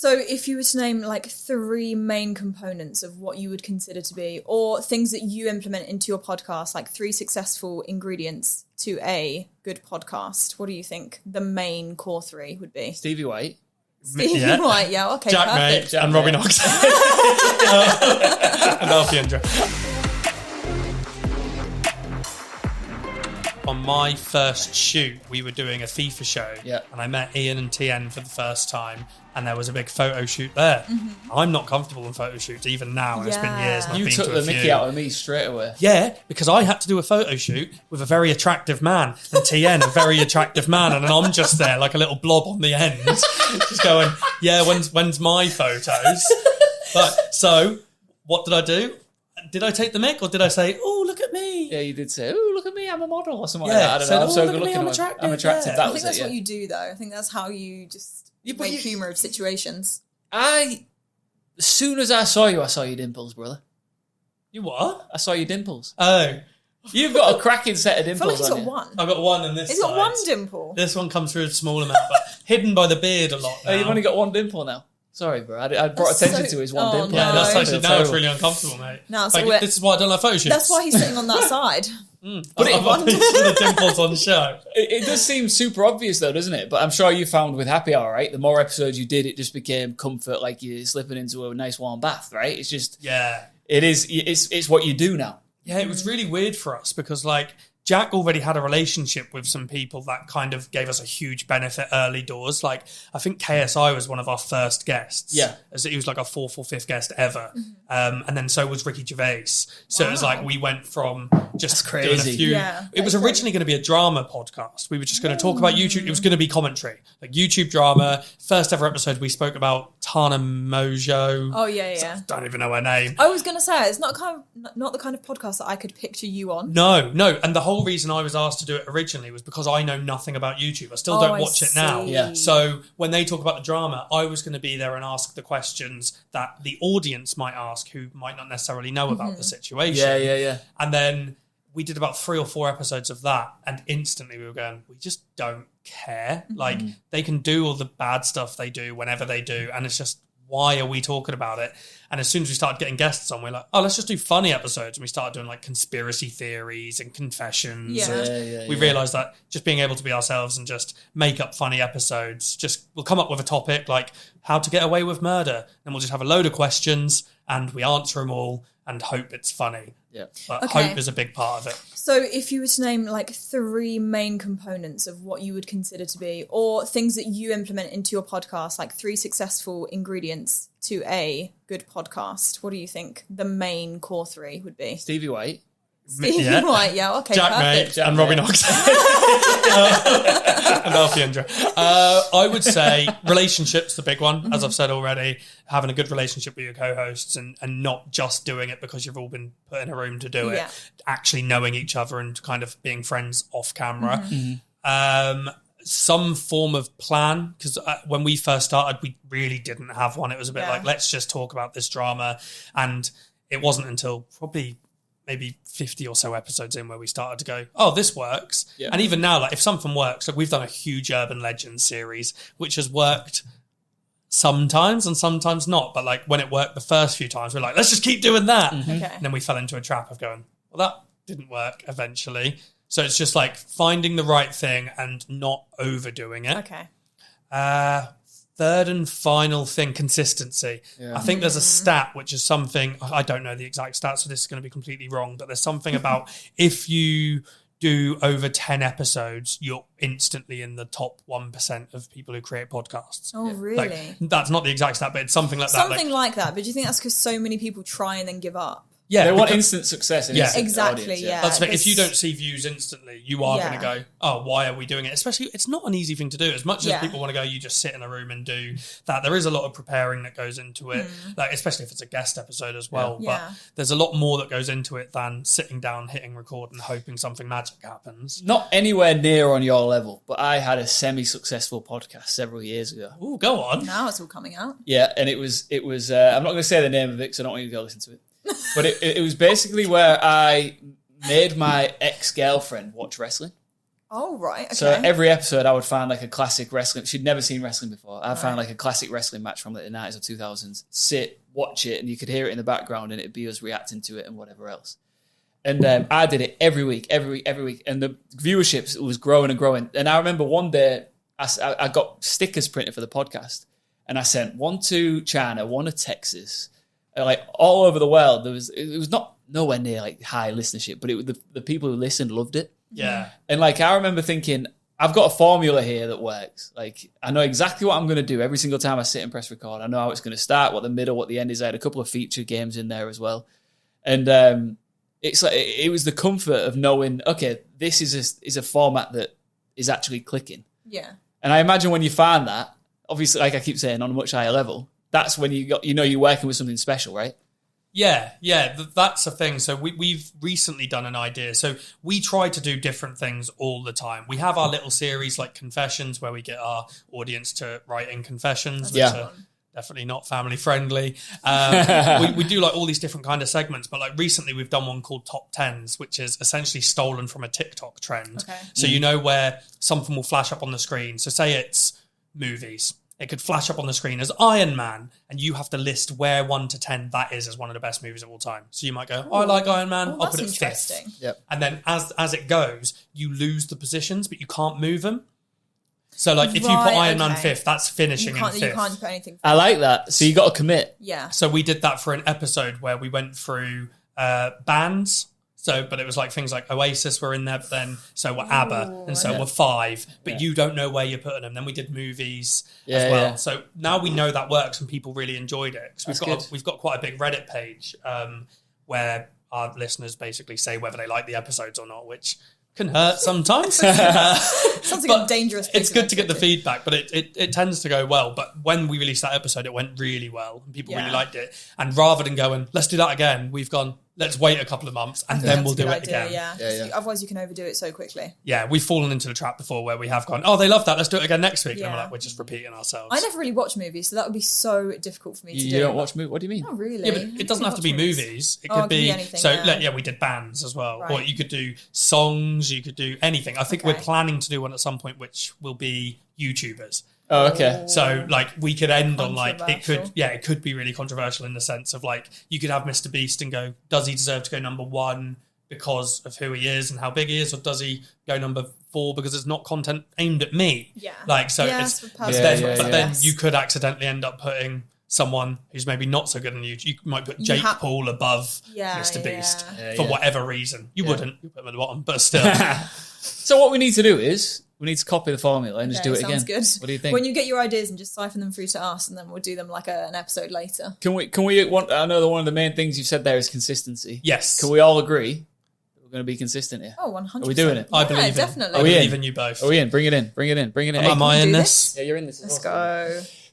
So if you were to name like 3 main components of what you would consider to be, or things that you implement into your podcast, like 3 successful ingredients to a good podcast, what do you think the main core 3 would be? Stevie White. Stevie White, yeah, okay, Jack perfect. Mate and Robbie Knox. And Alfie Andra. On my first shoot, we were doing a FIFA show, and I met Ian and TN for the first time, and there was a big photo shoot there. I'm not comfortable in photo shoots, even now, and it's been years. And You I've been took to the a mickey few. out of me straight away. Yeah, because I had to do a photo shoot with a very attractive man, and TN, a very attractive man, and then I'm just there like a little blob on the end, just going, yeah, when's my photos? But so, what did I do? Did I take the mick, or did I say, oh, look at me? Yeah, you did say, oh, look at me, I'm a model, or something like that. I don't know, I'm so good looking. I'm attractive. I'm attractive. Yeah. That I was think that's it, what you do, though. I think that's how you just make humour of situations. As soon as I saw your dimples, brother. You what? I saw your dimples. Oh. You've got a cracking set of I feel dimples like he's on got you. one. I've got one on this He's side. got one dimple. This one comes through a small amount, but hidden by the beard a lot now. Oh, you've only got one dimple now. Sorry, bro. I brought That's attention so- to his one oh, dimple. no. Yeah, that's I actually, now it's really uncomfortable, mate. No, so Like, this is why I don't like photo shoots. That's why he's sitting on that side. But I've got the dimples on show. It does seem super obvious, though, doesn't it? But I'm sure you found with Happy Hour, right? The more episodes you did, it just became comfort, like you're slipping into a nice warm bath, right? It's just, Yeah. it is. It's what you do now. Yeah, it was really weird for us because, like, Jack already had a relationship with some people that kind of gave us a huge benefit early doors. Like, I think KSI was one of our first guests. Yeah. As he was like our 4th or 5th guest ever. And then so was Ricky Gervais. So it was like we went from just doing a crazy. few. Yeah, It was that's originally going to be a drama podcast. We were just going to talk about YouTube. It was going to be commentary, like YouTube drama. First ever episode, we spoke about Tana Mojo. Oh, yeah. Don't even know her name. I was going to say, it's not the kind of podcast that I could picture you on. No. And the whole reason I was asked to do it originally was because I know nothing about YouTube. I still don't watch it now. Yeah. So when they talk about the drama, I was going to be there and ask the questions that the audience might ask who might not necessarily know about the situation. Yeah. And then we did about 3 or 4 episodes of that, and instantly we were going, we just don't care. Like, they can do all the bad stuff they do whenever they do, and it's just, why are we talking about it? And as soon as we started getting guests on, we're like, oh, let's just do funny episodes. And we started doing like conspiracy theories and confessions. Yeah. We realised that just being able to be ourselves and just make up funny episodes, we'll come up with a topic like how to get away with murder. And we'll just have a load of questions and we answer them all and hope it's funny. Yeah. But Okay. hope is a big part of it. So if you were to name like 3 main components of what you would consider to be, or things that you implement into your podcast, like 3 successful ingredients to a good podcast, what do you think the main core 3 would be? Stevie White. Stevie White, yeah, okay, Jack perfect. Mate and Robbie Knox. And Alfie Andra. I would say relationships, the big one, as I've said already. Having a good relationship with your co-hosts and not just doing it because you've all been put in a room to do it. Yeah. Actually knowing each other and kind of being friends off camera. Some form of plan, because when we first started, we really didn't have one. It was a bit like, let's just talk about this drama. And it wasn't until probably maybe 50 or so episodes in where we started to go, oh, this works. Yeah. And even now, like if something works, like we've done a huge Urban Legends series, which has worked sometimes and sometimes not. But like when it worked the first few times, we're like, let's just keep doing that. Okay. And then we fell into a trap of going, well, that didn't work eventually. So it's just like finding the right thing and not overdoing it. Okay. Third and final thing, consistency. Yeah. I think there's a stat, which is something, I don't know the exact stat, so this is going to be completely wrong, but there's something about if you do over 10 episodes, you're instantly in the top 1% of people who create podcasts. Oh, really? Like, that's not the exact stat, but it's something like that. Something like that, but do you think that's because so many people try and then give up? Yeah, They want because- instant success. And Yeah. instant Exactly, audience, yeah. That's the thing. If this- you don't see views instantly, you are going to go, oh, why are we doing it? Especially, it's not an easy thing to do. As much as people want to go, you just sit in a room and do that. There is a lot of preparing that goes into it, like especially if it's a guest episode as well. Yeah. But there's a lot more that goes into it than sitting down, hitting record and hoping something magic happens. Not anywhere near on your level, but I had a semi-successful podcast several years ago. Oh, go on. Now it's all coming out. Yeah, and it was. I'm not going to say the name of it because I don't want you to go listen to it. But it was basically where I made my ex-girlfriend watch wrestling. Oh, right. Okay. So every episode I would find like a classic wrestling. She'd never seen wrestling before. I'd find like a classic wrestling match from like the 90s or 2000s. Sit, watch it, and you could hear it in the background and it'd be us reacting to it and whatever else. And I did it every week. And the viewership was growing and growing. And I remember one day I got stickers printed for the podcast. And I sent one to China, one to Texas. Like all over the world. It was not nowhere near like high listenership, but the people who listened loved it. Yeah. And like I remember thinking, I've got a formula here that works. Like I know exactly what I'm going to do every single time I sit and press record. I know how it's going to start, what the middle, what the end is. I had a couple of feature games in there as well. And it's like it was the comfort of knowing, okay, this is a format that is actually clicking. Yeah. And I imagine when you find that, obviously, like I keep saying, on a much higher level, that's when you're working with something special, right? Yeah, that's a thing. So we've recently done an idea. So we try to do different things all the time. We have our little series like Confessions where we get our audience to write in confessions, which are definitely not family friendly. We do like all these different kind of segments, but like recently we've done one called Top Tens, which is essentially stolen from a TikTok trend. Okay. So you know where something will flash up on the screen. So say it's movies. It could flash up on the screen as Iron Man, and you have to list where 1 to 10 that is as one of the best movies of all time. So you might go, I like Iron Man, I'll put it interesting. 5th. Yep. And then as it goes, you lose the positions, but you can't move them. So like if you put Iron Man 5th, that's finishing in 5th. You can't put anything. I like that. So you got to commit. Yeah. So we did that for an episode where we went through bands. So, but it was like things like Oasis were in there, but then so were ABBA, and so were Five. But you don't know where you're putting them. Then we did movies as well. Yeah. So now we know that works, and people really enjoyed it. Because we've got quite a big Reddit page where our listeners basically say whether they like the episodes or not, which can hurt sometimes. Sounds like a dangerous thing. It's good to get the feedback, but it tends to go well. But when we released that episode, it went really well, and people really liked it. And rather than going, let's do that again, we've gone, let's wait a couple of months and then we'll do it again. Yeah. Otherwise you can overdo it so quickly. Yeah, we've fallen into the trap before where we have gone, oh, they love that, let's do it again next week. And we're just repeating ourselves. I never really watch movies, so that would be so difficult for me to do. You don't watch movies? What do you mean? Not really. Yeah, but it doesn't have to be movies. It could be anything. So we did bands as well. Right. Or you could do songs, you could do anything. I think we're planning to do one at some point which will be YouTubers. Oh, okay. So like we could end on like it could be really controversial in the sense of like you could have Mr. Beast and go, does he deserve to go number 1 because of who he is and how big he is, or does he go number 4 because it's not content aimed at me? Yeah. Like so then you could accidentally end up putting someone who's maybe not so good on YouTube. You might put Jake Paul above Mr. Beast for whatever reason. You wouldn't. You put him at the bottom, but still. So what we need to do is we need to copy the formula and just do it again. Sounds good. What do you think? When you get your ideas and just siphon them through to us, and then we'll do them like an episode later. Can we I know that one of the main things you've said there is consistency. Yes. Can we all agree we're going to be consistent here? Oh, 100%. Are we doing it? I believe definitely. I believe in you both. Are we in? Bring it in. Am I in this? Yeah, you're in this. Let's go.